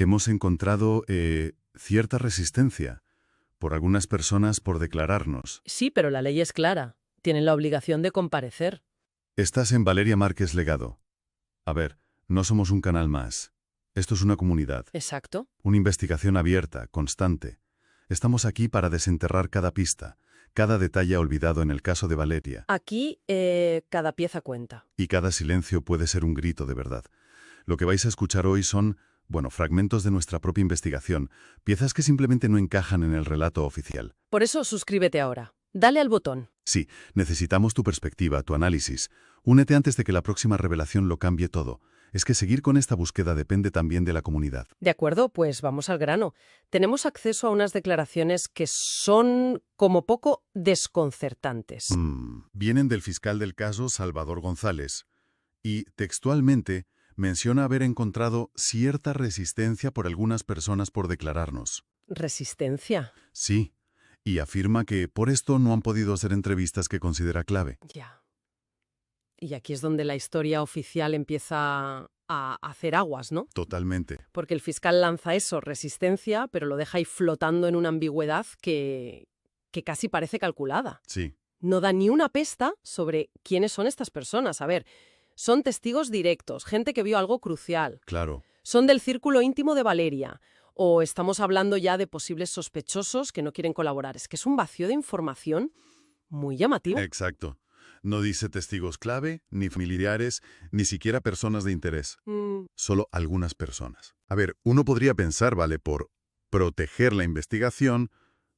Hemos encontrado cierta resistencia por algunas personas por declararnos. Sí, pero la ley es clara. Tienen la obligación de comparecer. Estás en Valeria Márquez Legado. A ver, no somos un canal más. Esto es una comunidad, Exacto. una investigación abierta, constante. Estamos aquí para desenterrar cada pista, cada detalle olvidado en el caso de Valeria. Aquí, cada pieza cuenta. Y cada silencio puede ser un grito de verdad. Lo que vais a escuchar hoy son, fragmentos de nuestra propia investigación, piezas que simplemente no encajan en el relato oficial. Por eso, suscríbete ahora. Dale al botón. Sí, necesitamos tu perspectiva, tu análisis. Únete antes de que la próxima revelación lo cambie todo. Es que seguir con esta búsqueda depende también de la comunidad. De acuerdo, pues vamos al grano. Tenemos acceso a unas declaraciones que son, como poco, desconcertantes. Vienen del fiscal del caso, Salvador González, y, textualmente, menciona haber encontrado cierta resistencia por algunas personas por declararnos. ¿Resistencia? Sí, y afirma que por esto no han podido hacer entrevistas que considera clave. Ya. Y aquí es donde la historia oficial empieza a hacer aguas, ¿no? Totalmente. Porque el fiscal lanza eso, resistencia, pero lo deja ahí flotando en una ambigüedad que casi parece calculada. Sí. No da ni una pista sobre quiénes son estas personas. A ver, son testigos directos, gente que vio algo crucial. Claro. Son del círculo íntimo de Valeria. O estamos hablando ya de posibles sospechosos que no quieren colaborar. Es que es un vacío de información muy llamativo. Exacto. No dice testigos clave, ni familiares, ni siquiera personas de interés. Solo algunas personas. A ver, uno podría pensar, vale, por proteger la investigación,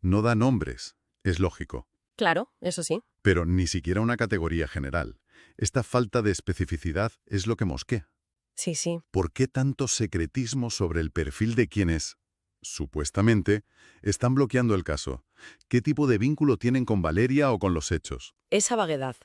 no da nombres. Es lógico. Claro, eso sí. Pero ni siquiera una categoría general. Esta falta de especificidad es lo que mosquea. Sí, sí. ¿Por qué tanto secretismo sobre el perfil de quienes, supuestamente, están bloqueando el caso? ¿Qué tipo de vínculo tienen con Valeria o con los hechos? Esa vaguedad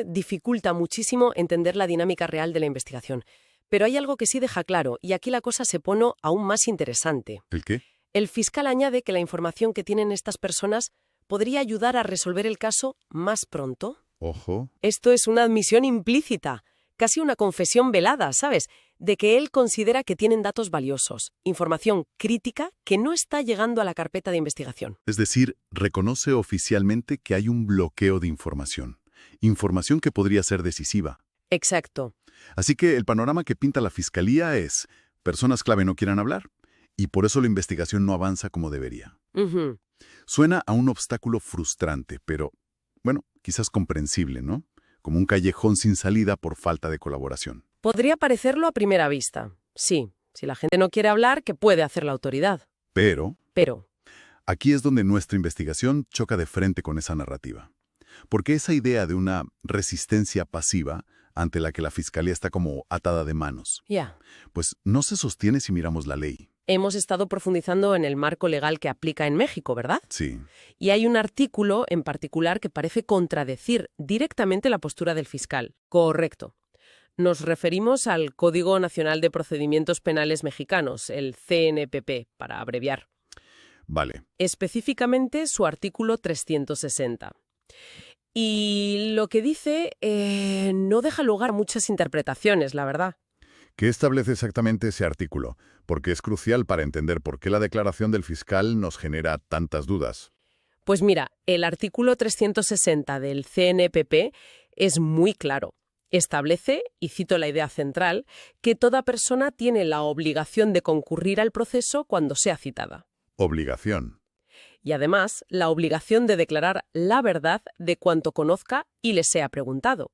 dificulta muchísimo entender la dinámica real de la investigación. Pero hay algo que sí deja claro, y aquí la cosa se pone aún más interesante. ¿El qué? El fiscal añade que la información que tienen estas personas podría ayudar a resolver el caso más pronto. Ojo. Esto es una admisión implícita, casi una confesión velada, ¿sabes?, de que él considera que tienen datos valiosos, información crítica que no está llegando a la carpeta de investigación. Es decir, reconoce oficialmente que hay un bloqueo de información. Información que podría ser decisiva. Exacto. Así que el panorama que pinta la Fiscalía es: personas clave no quieren hablar, y por eso la investigación no avanza como debería. Ujú. Suena a un obstáculo frustrante, pero, quizás comprensible, ¿no? Como un callejón sin salida por falta de colaboración. Podría parecerlo a primera vista. Sí, si la gente no quiere hablar, ¿qué puede hacer la autoridad? Pero Pero, aquí es donde nuestra investigación choca de frente con esa narrativa. Porque esa idea de una resistencia pasiva, ante la que la Fiscalía está como atada de manos, pues no se sostiene si miramos la ley. hemos estado profundizando en el marco legal que aplica en México, ¿verdad? Sí. Y hay un artículo en particular que parece contradecir directamente la postura del fiscal. Correcto. Nos referimos al Código Nacional de Procedimientos Penales Mexicanos, el CNPP, para abreviar. Vale. Específicamente su artículo 360. Y lo que dice no deja lugar a muchas interpretaciones, la verdad. ¿Qué establece exactamente ese artículo? Porque es crucial para entender por qué la declaración del fiscal nos genera tantas dudas. Pues mira, el artículo 360 del CNPP es muy claro. Establece, y cito la idea central, que toda persona tiene la obligación de concurrir al proceso cuando sea citada. Obligación. Y además, la obligación de declarar la verdad de cuanto conozca y le sea preguntado.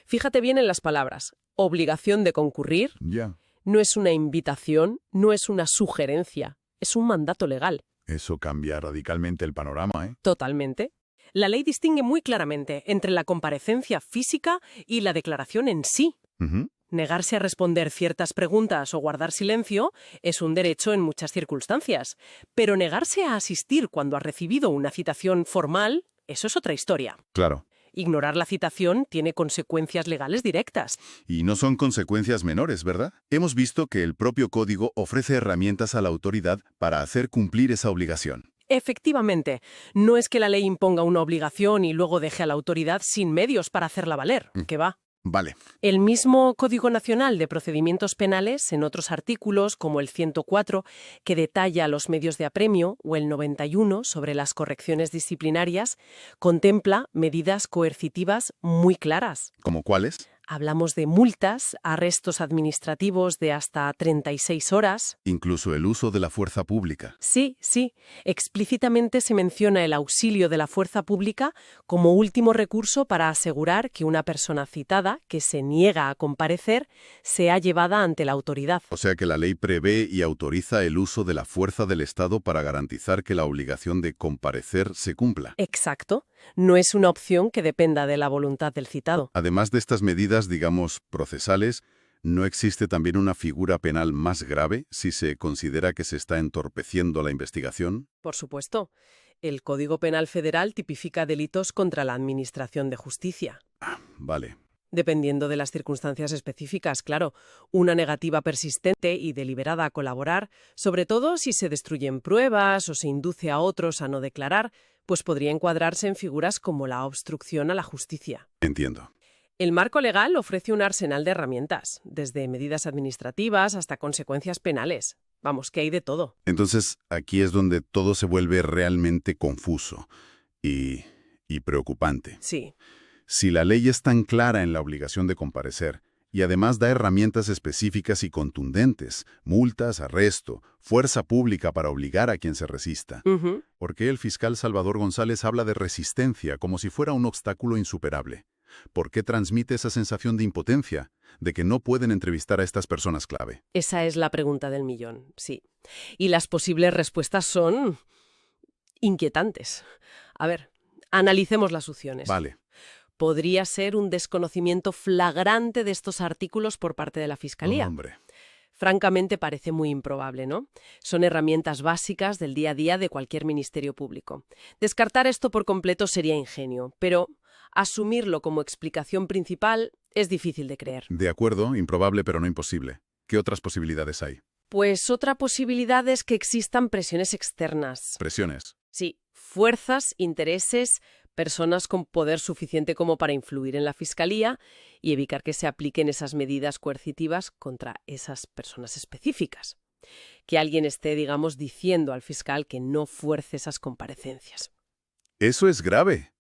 Fíjate bien en las palabras. Obligación de concurrir Ya. no es una invitación, no es una sugerencia, es un mandato legal. Eso cambia radicalmente el panorama, ¿eh? Totalmente. La ley distingue muy claramente entre la comparecencia física y la declaración en sí. Ujú. Negarse a responder ciertas preguntas o guardar silencio es un derecho en muchas circunstancias, pero negarse a asistir cuando ha recibido una citación formal, eso es otra historia. Claro. Ignorar la citación tiene consecuencias legales directas. Y no son consecuencias menores, ¿verdad? Hemos visto que el propio código ofrece herramientas a la autoridad para hacer cumplir esa obligación. Efectivamente, no es que la ley imponga una obligación y luego deje a la autoridad sin medios para hacerla valer, que va. Vale. El mismo Código Nacional de Procedimientos Penales, en otros artículos, como el 104, que detalla los medios de apremio, o el 91, sobre las correcciones disciplinarias, contempla medidas coercitivas muy claras. ¿Cómo cuáles? Hablamos de multas, arrestos administrativos de hasta 36 horas. Incluso el uso de la fuerza pública. Sí, sí. Explícitamente se menciona el auxilio de la fuerza pública como último recurso para asegurar que una persona citada, que se niega a comparecer, sea llevada ante la autoridad. O sea que la ley prevé y autoriza el uso de la fuerza del Estado para garantizar que la obligación de comparecer se cumpla. Exacto. No es una opción que dependa de la voluntad del citado. Además de estas medidas, digamos, procesales, ¿no existe también una figura penal más grave si se considera que se está entorpeciendo la investigación? Por supuesto. El Código Penal Federal tipifica delitos contra la Administración de Justicia. Vale. Dependiendo de las circunstancias específicas, claro, una negativa persistente y deliberada a colaborar, sobre todo si se destruyen pruebas o se induce a otros a no declarar, pues podría encuadrarse en figuras como la obstrucción a la justicia. Entiendo. El marco legal ofrece un arsenal de herramientas, desde medidas administrativas hasta consecuencias penales. Vamos, que hay de todo. Entonces, aquí es donde todo se vuelve realmente confuso y preocupante. Sí. Si la ley es tan clara en la obligación de comparecer, y además da herramientas específicas y contundentes, multas, arresto, fuerza pública para obligar a quien se resista. ¿Por qué el fiscal Salvador González habla de resistencia como si fuera un obstáculo insuperable? ¿Por qué transmite esa sensación de impotencia, de que no pueden entrevistar a estas personas clave? Esa es la pregunta del millón, sí. Y las posibles respuestas son inquietantes. A ver, analicemos las opciones. Vale. Podría ser un desconocimiento flagrante de estos artículos por parte de la Fiscalía. Hombre. Francamente parece muy improbable, ¿no? Son herramientas básicas del día a día de cualquier ministerio público. Descartar esto por completo sería ingenio, pero asumirlo como explicación principal es difícil de creer. De acuerdo, improbable pero no imposible. ¿Qué otras posibilidades hay? Pues otra posibilidad es que existan presiones externas. Presiones. Sí, fuerzas, intereses, personas con poder suficiente como para influir en la Fiscalía y evitar que se apliquen esas medidas coercitivas contra esas personas específicas. Que alguien esté, digamos, diciendo al fiscal que no fuerce esas comparecencias. Eso es grave.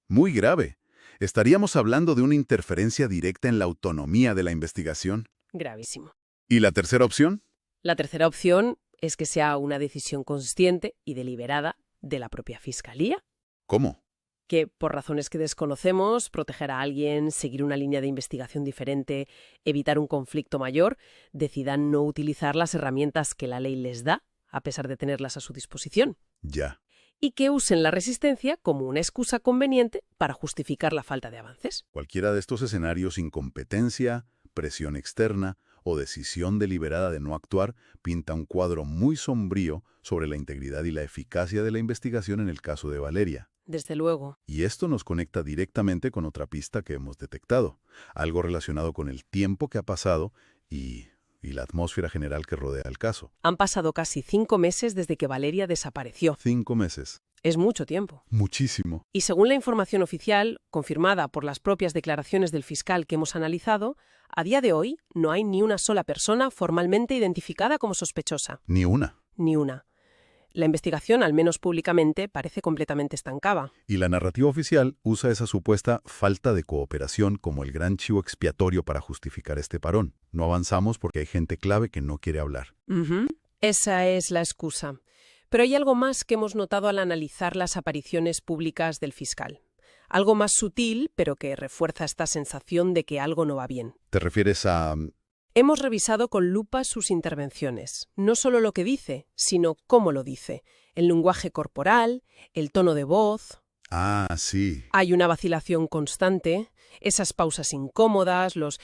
Muy grave. ¿Estaríamos hablando de una interferencia directa en la autonomía de la investigación? Gravísimo. ¿Y la tercera opción? La tercera opción es que sea una decisión consciente y deliberada de la propia Fiscalía. ¿Cómo? Que, por razones que desconocemos, proteger a alguien, seguir una línea de investigación diferente, evitar un conflicto mayor, decidan no utilizar las herramientas que la ley les da, a pesar de tenerlas a su disposición. Ya. Y que usen la resistencia como una excusa conveniente para justificar la falta de avances. Cualquiera de estos escenarios, incompetencia, presión externa o decisión deliberada de no actuar, pinta un cuadro muy sombrío sobre la integridad y la eficacia de la investigación en el caso de Valeria. Desde luego. Y esto nos conecta directamente con otra pista que hemos detectado, algo relacionado con el tiempo que ha pasado y la atmósfera general que rodea el caso. Han pasado casi 5 meses desde que Valeria desapareció. 5 meses. Es mucho tiempo. Muchísimo. Y según la información oficial, confirmada por las propias declaraciones del fiscal que hemos analizado, a día de hoy no hay ni una sola persona formalmente identificada como sospechosa. Ni una. Ni una. La investigación, al menos públicamente, parece completamente estancada. Y la narrativa oficial usa esa supuesta falta de cooperación como el gran chivo expiatorio para justificar este parón. No avanzamos porque hay gente clave que no quiere hablar. Esa es la excusa. Pero hay algo más que hemos notado al analizar las apariciones públicas del fiscal. Algo más sutil, pero que refuerza esta sensación de que algo no va bien. ¿Te refieres a...? Hemos revisado con lupa sus intervenciones, no solo lo que dice, sino cómo lo dice, el lenguaje corporal, el tono de voz. Ah, sí. Hay una vacilación constante, esas pausas incómodas, los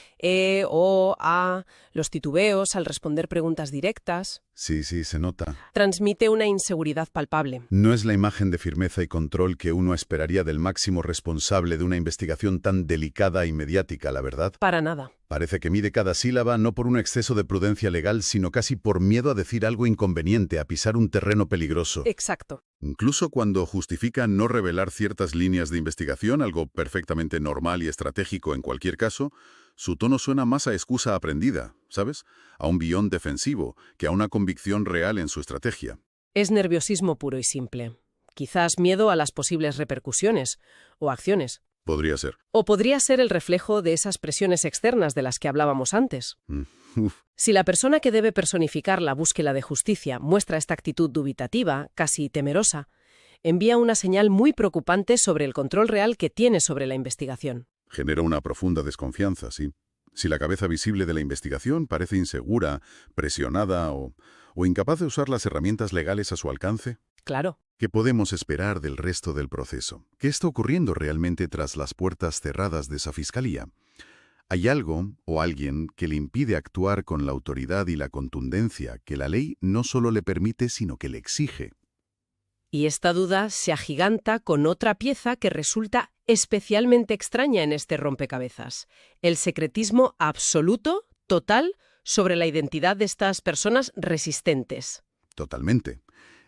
o, a, los titubeos al responder preguntas directas. Sí, se nota. Transmite una inseguridad palpable. No es la imagen de firmeza y control que uno esperaría del máximo responsable de una investigación tan delicada y mediática, la verdad. Para nada. Parece que mide cada sílaba no por un exceso de prudencia legal, sino casi por miedo a decir algo inconveniente, a pisar un terreno peligroso. Exacto. Incluso cuando justifica no revelar ciertas líneas de investigación, algo perfectamente normal y estratégico en cualquier caso, su tono suena más a excusa aprendida, ¿sabes? A un guión defensivo que a una convicción real en su estrategia. Es nerviosismo puro y simple. Quizás miedo a las posibles repercusiones o acciones. Podría ser. O podría ser el reflejo de esas presiones externas de las que hablábamos antes. Uf. Si la persona que debe personificar la búsqueda de justicia muestra esta actitud dubitativa, casi temerosa, envía una señal muy preocupante sobre el control real que tiene sobre la investigación. Genera una profunda desconfianza, sí. Si la cabeza visible de la investigación parece insegura, presionada o incapaz de usar las herramientas legales a su alcance, Claro. ¿qué podemos esperar del resto del proceso? ¿Qué está ocurriendo realmente tras las puertas cerradas de esa fiscalía? ¿Hay algo o alguien que le impide actuar con la autoridad y la contundencia que la ley no solo le permite, sino que le exige? Y esta duda se agiganta con otra pieza que resulta especialmente extraña en este rompecabezas: el secretismo absoluto, total, sobre la identidad de estas personas resistentes. Totalmente.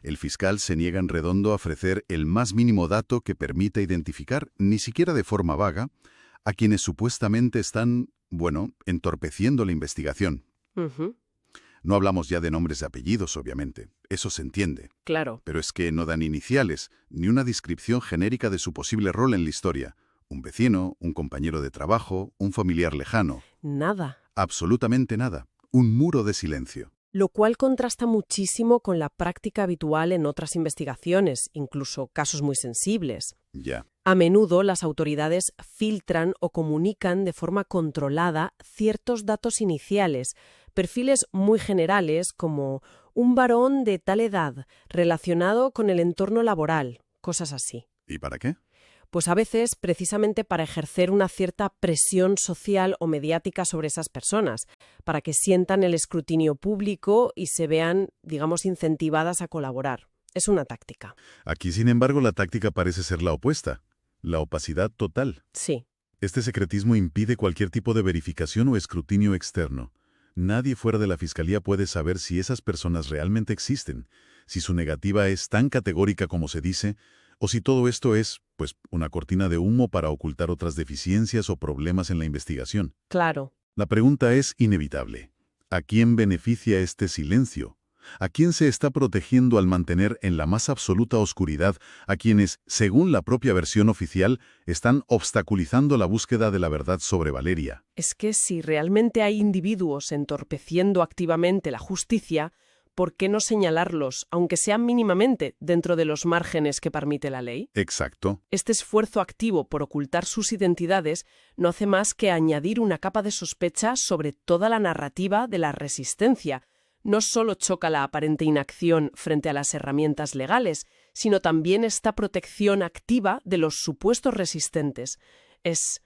El fiscal se niega en redondo a ofrecer el más mínimo dato que permita identificar, ni siquiera de forma vaga, a quienes supuestamente están, entorpeciendo la investigación. Ujú, No hablamos ya de nombres y apellidos, obviamente. Eso se entiende. claro. Pero es que no dan iniciales, ni una descripción genérica de su posible rol en la historia. Un vecino, un compañero de trabajo, un familiar lejano. Nada. Absolutamente nada. Un muro de silencio. Lo cual contrasta muchísimo con la práctica habitual en otras investigaciones, incluso casos muy sensibles. Ya. A menudo las autoridades filtran o comunican de forma controlada ciertos datos iniciales, perfiles muy generales como un varón de tal edad relacionado con el entorno laboral, cosas así. ¿Y para qué? Pues a veces precisamente para ejercer una cierta presión social o mediática sobre esas personas, para que sientan el escrutinio público y se vean, digamos, incentivadas a colaborar. Es una táctica. Aquí, sin embargo, la táctica parece ser la opuesta. La opacidad total. Sí. Este secretismo impide cualquier tipo de verificación o escrutinio externo. Nadie fuera de la fiscalía puede saber si esas personas realmente existen, si su negativa es tan categórica como se dice, o si todo esto es, una cortina de humo para ocultar otras deficiencias o problemas en la investigación. Claro. La pregunta es inevitable. ¿A quién beneficia este silencio? ¿A quién se está protegiendo al mantener en la más absoluta oscuridad a quienes, según la propia versión oficial, están obstaculizando la búsqueda de la verdad sobre Valeria? Es que si realmente hay individuos entorpeciendo activamente la justicia, ¿por qué no señalarlos, aunque sea mínimamente, dentro de los márgenes que permite la ley? Exacto. Este esfuerzo activo por ocultar sus identidades no hace más que añadir una capa de sospecha sobre toda la narrativa de la resistencia. No solo choca la aparente inacción frente a las herramientas legales, sino también esta protección activa de los supuestos resistentes. Es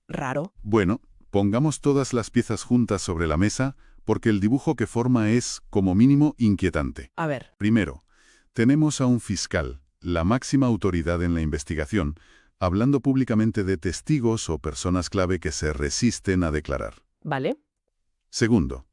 raro. Bueno, pongamos todas las piezas juntas sobre la mesa, porque el dibujo que forma es, como mínimo, inquietante. A ver. Primero, tenemos a un fiscal, la máxima autoridad en la investigación, hablando públicamente de testigos o personas clave que se resisten a declarar. ¿Vale? Segundo,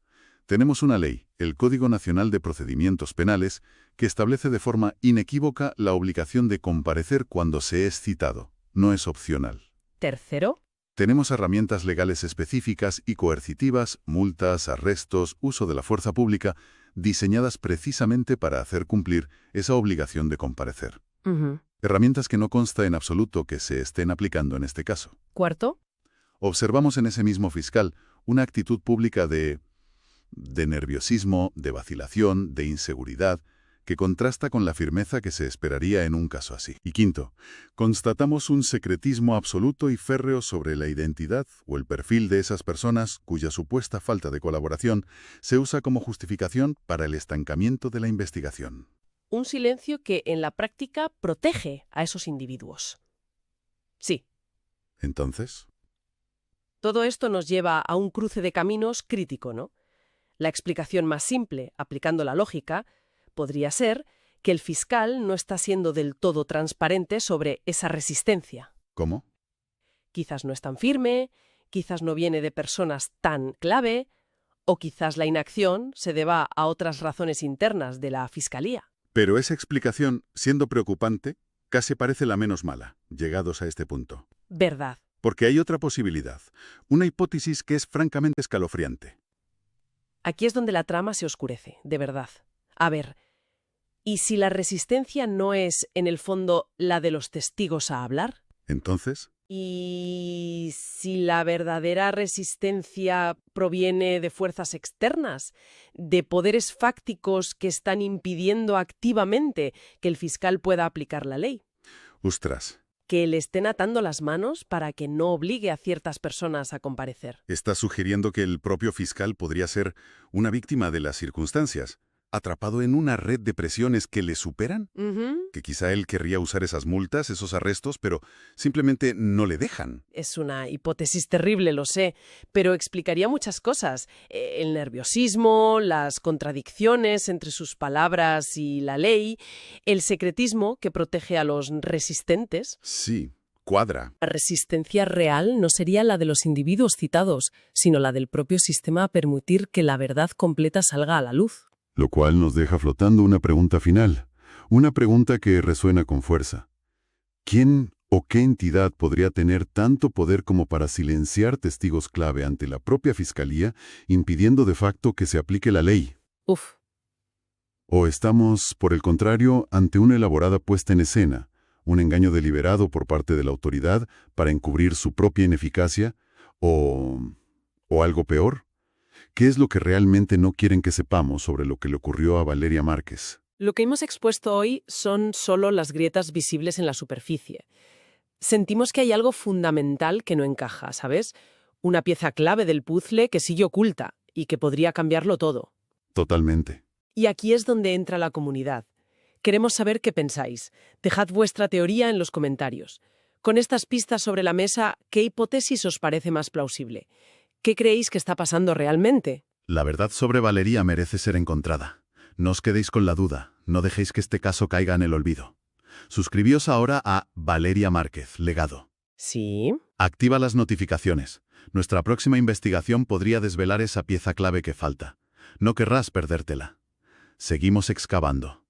tenemos una ley, el Código Nacional de Procedimientos Penales, que establece de forma inequívoca la obligación de comparecer cuando se es citado. No es opcional. Tercero. Tenemos herramientas legales específicas y coercitivas, multas, arrestos, uso de la fuerza pública, diseñadas precisamente para hacer cumplir esa obligación de comparecer. Ujú. Herramientas que no consta en absoluto que se estén aplicando en este caso. Cuarto. Observamos en ese mismo fiscal una actitud pública de nerviosismo, de vacilación, de inseguridad, que contrasta con la firmeza que se esperaría en un caso así. Y quinto, constatamos un secretismo absoluto y férreo sobre la identidad o el perfil de esas personas cuya supuesta falta de colaboración se usa como justificación para el estancamiento de la investigación. Un silencio que en la práctica protege a esos individuos. Sí. Entonces, Todo esto nos lleva a un cruce de caminos crítico, ¿no? La explicación más simple, aplicando la lógica, podría ser que el fiscal no está siendo del todo transparente sobre esa resistencia. ¿cómo? Quizás no es tan firme, quizás no viene de personas tan clave, o quizás la inacción se deba a otras razones internas de la fiscalía. Pero esa explicación, siendo preocupante, casi parece la menos mala, llegados a este punto. Verdad. Porque hay otra posibilidad, una hipótesis que es francamente escalofriante. Aquí es donde la trama se oscurece, de verdad. A ver, ¿y si la resistencia no es, en el fondo, la de los testigos a hablar? Entonces, ¿Y si la verdadera resistencia proviene de fuerzas externas, de poderes fácticos que están impidiendo activamente que el fiscal pueda aplicar la ley? ostras, Que le estén atando las manos para que no obligue a ciertas personas a comparecer. ¿estás sugiriendo que el propio fiscal podría ser una víctima de las circunstancias, atrapado en una red de presiones que le superan? Ujú. Que quizá él querría usar esas multas, esos arrestos, pero simplemente no le dejan. Es una hipótesis terrible, lo sé, pero explicaría muchas cosas. El nerviosismo, las contradicciones entre sus palabras y la ley, el secretismo que protege a los resistentes. Sí, cuadra. La resistencia real no sería la de los individuos citados, sino la del propio sistema a permitir que la verdad completa salga a la luz. Lo cual nos deja flotando una pregunta final. Una pregunta que resuena con fuerza. ¿Quién o qué entidad podría tener tanto poder como para silenciar testigos clave ante la propia fiscalía, impidiendo de facto que se aplique la ley? Uf, ¿O estamos, por el contrario, ante una elaborada puesta en escena, un engaño deliberado por parte de la autoridad para encubrir su propia ineficacia? ¿O algo peor? ¿Qué es lo que realmente no quieren que sepamos sobre lo que le ocurrió a Valeria Márquez? lo que hemos expuesto hoy son solo las grietas visibles en la superficie. Sentimos que hay algo fundamental que no encaja, ¿sabes? Una pieza clave del puzzle que sigue oculta y que podría cambiarlo todo. Totalmente. Y aquí es donde entra la comunidad. Queremos saber qué pensáis. Dejad vuestra teoría en los comentarios. Con estas pistas sobre la mesa, ¿qué hipótesis os parece más plausible? ¿Qué creéis que está pasando realmente? La verdad sobre Valeria merece ser encontrada. No os quedéis con la duda, no dejéis que este caso caiga en el olvido. Suscribíos ahora a Valeria Márquez, Legado. Sí. Activa las notificaciones. Nuestra próxima investigación podría desvelar esa pieza clave que falta. No querrás perdértela. Seguimos excavando.